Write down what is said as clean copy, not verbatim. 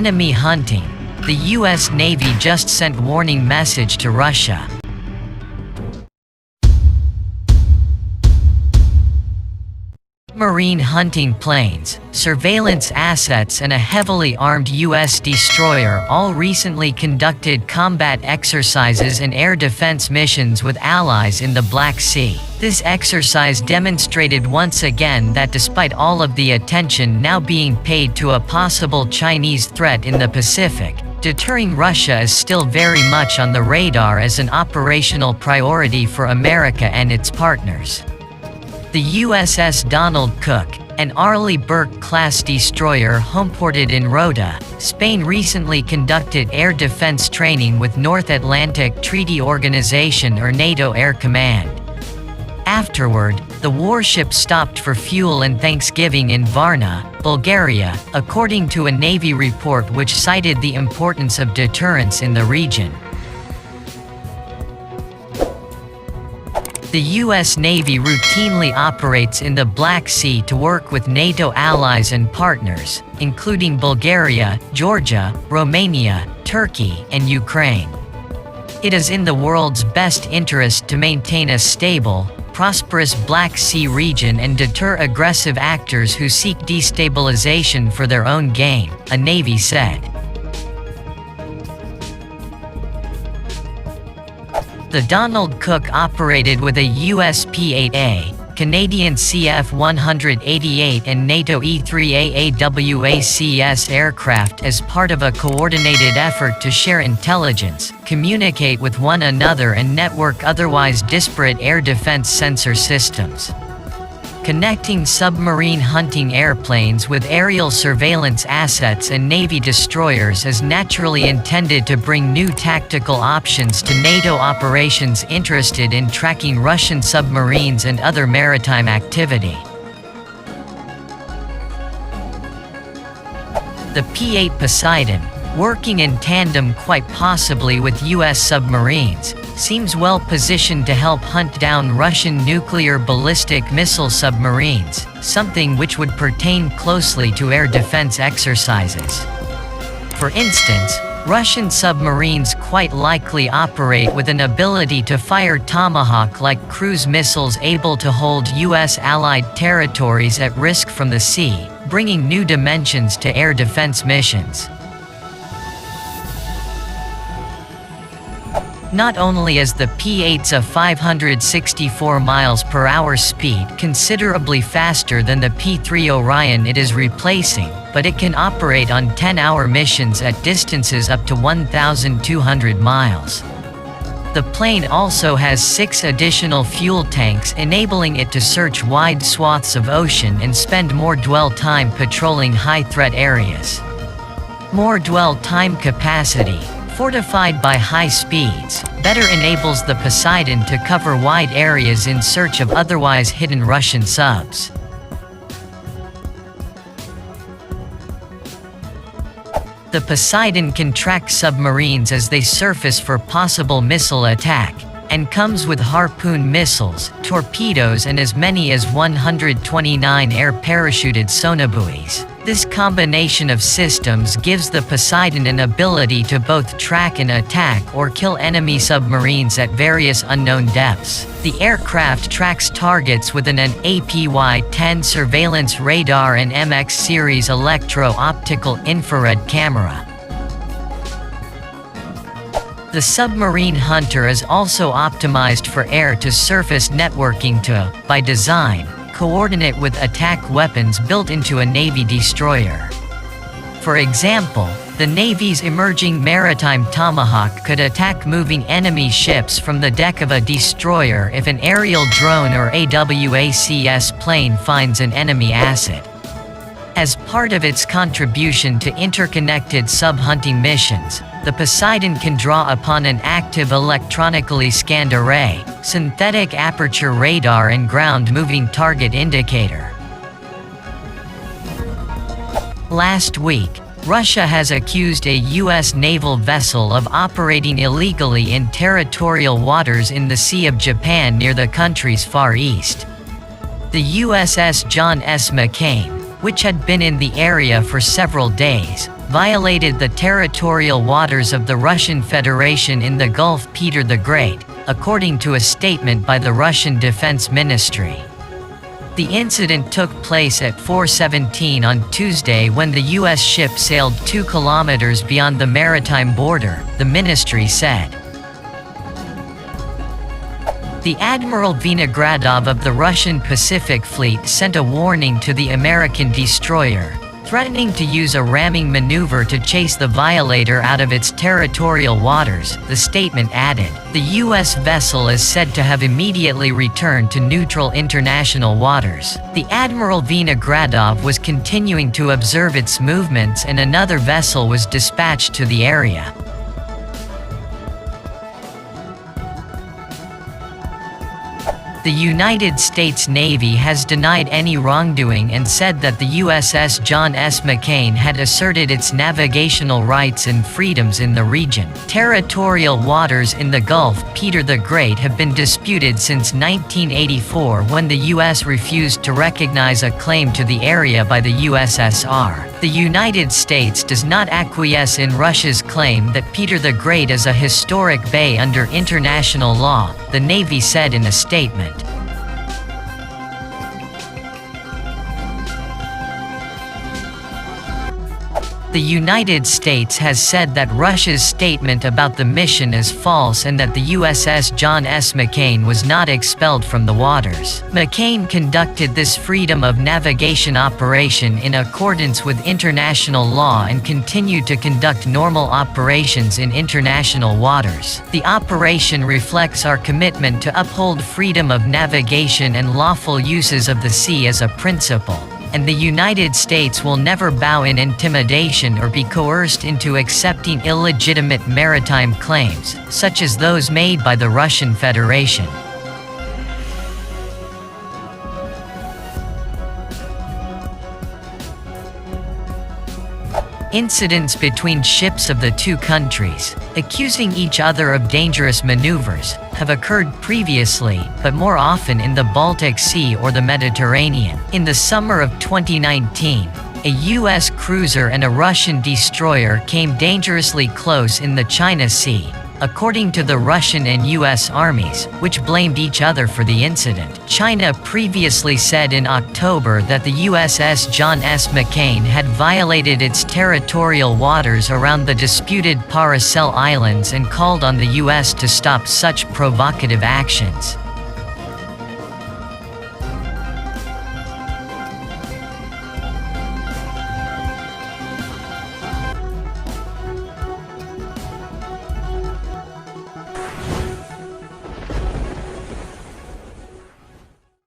Enemy hunting. The U.S. Navy just sent warning message to Russia. Marine hunting planes, surveillance assets and a heavily armed U.S. destroyer all recently conducted combat exercises and air defense missions with allies in the Black Sea. This exercise demonstrated once again that despite all of the attention now being paid to a possible Chinese threat in the Pacific, deterring Russia is still very much on the radar as an operational priority for America and its partners. The USS Donald Cook, an Arleigh Burke-class destroyer homeported in Rota, Spain, recently conducted air defense training with North Atlantic Treaty Organization or NATO Air Command. Afterward, the warship stopped for fuel and Thanksgiving in Varna, Bulgaria, according to a Navy report which cited the importance of deterrence in the region. The U.S. Navy routinely operates in the Black Sea to work with NATO allies and partners, including Bulgaria, Georgia, Romania, Turkey, and Ukraine. It is in the world's best interest to maintain a stable, prosperous Black Sea region and deter aggressive actors who seek destabilization for their own gain, a Navy said. The Donald Cook operated with a US P-8A, Canadian CF-188 and NATO E-3A AWACS aircraft as part of a coordinated effort to share intelligence, communicate with one another and network otherwise disparate air defense sensor systems. Connecting submarine hunting airplanes with aerial surveillance assets and Navy destroyers is naturally intended to bring new tactical options to NATO operations interested in tracking Russian submarines and other maritime activity. The P-8 Poseidon, working in tandem quite possibly with U.S. submarines, seems well positioned to help hunt down Russian nuclear ballistic missile submarines, something which would pertain closely to air defense exercises. For instance, Russian submarines quite likely operate with an ability to fire Tomahawk-like cruise missiles able to hold U.S. allied territories at risk from the sea, bringing new dimensions to air defense missions. Not only is the P-8's a 564 miles per hour speed considerably faster than the P-3 Orion it is replacing, but it can operate on 10-hour missions at distances up to 1,200 miles. The plane also has 6 additional fuel tanks, enabling it to search wide swaths of ocean and spend more dwell time patrolling high-threat areas. More dwell time capacity, fortified by high speeds, better enables the Poseidon to cover wide areas in search of otherwise hidden Russian subs. The Poseidon can track submarines as they surface for possible missile attack, and comes with Harpoon missiles, torpedoes and as many as 129 air-parachuted sonobuoys. This combination of systems gives the Poseidon an ability to both track and attack or kill enemy submarines at various unknown depths. The aircraft tracks targets with an APY-10 surveillance radar and MX series electro-optical infrared camera. The submarine hunter is also optimized for air-to-surface networking to, by design, coordinate with attack weapons built into a Navy destroyer. For example, the Navy's emerging maritime Tomahawk could attack moving enemy ships from the deck of a destroyer if an aerial drone or AWACS plane finds an enemy asset. As part of its contribution to interconnected sub-hunting missions, the Poseidon can draw upon an active electronically scanned array, synthetic aperture radar and ground-moving target indicator. Last week, Russia has accused a U.S. naval vessel of operating illegally in territorial waters in the Sea of Japan near the country's far east. The USS John S. McCain, which had been in the area for several days, violated the territorial waters of the Russian Federation in the Gulf Peter the Great, according to a statement by the Russian Defense Ministry. The incident took place at 4:17 on Tuesday when the U.S. ship sailed 2 kilometers beyond the maritime border, the ministry said. The Admiral Vinogradov of the Russian Pacific Fleet sent a warning to the American destroyer, threatening to use a ramming maneuver to chase the violator out of its territorial waters, the statement added. The U.S. vessel is said to have immediately returned to neutral international waters. The Admiral Vinogradov was continuing to observe its movements and another vessel was dispatched to the area. The United States Navy has denied any wrongdoing and said that the USS John S. McCain had asserted its navigational rights and freedoms in the region. Territorial waters in the Gulf Peter the Great have been disputed since 1984 when the U.S. refused to recognize a claim to the area by the USSR. The United States does not acquiesce in Russia's claim that Peter the Great is a historic bay under international law, the Navy said in a statement. The United States has said that Russia's statement about the mission is false and that the USS John S. McCain was not expelled from the waters. McCain conducted this freedom of navigation operation in accordance with international law and continued to conduct normal operations in international waters. The operation reflects our commitment to uphold freedom of navigation and lawful uses of the sea as a principle, and the United States will never bow in intimidation or be coerced into accepting illegitimate maritime claims, such as those made by the Russian Federation. Incidents between ships of the two countries, accusing each other of dangerous maneuvers, have occurred previously, but more often in the Baltic Sea or the Mediterranean. In the summer of 2019, a U.S. cruiser and a Russian destroyer came dangerously close in the China Sea, according to the Russian and U.S. armies, which blamed each other for the incident. China previously said in October that the USS John S. McCain had violated its territorial waters around the disputed Paracel Islands and called on the U.S. to stop such provocative actions.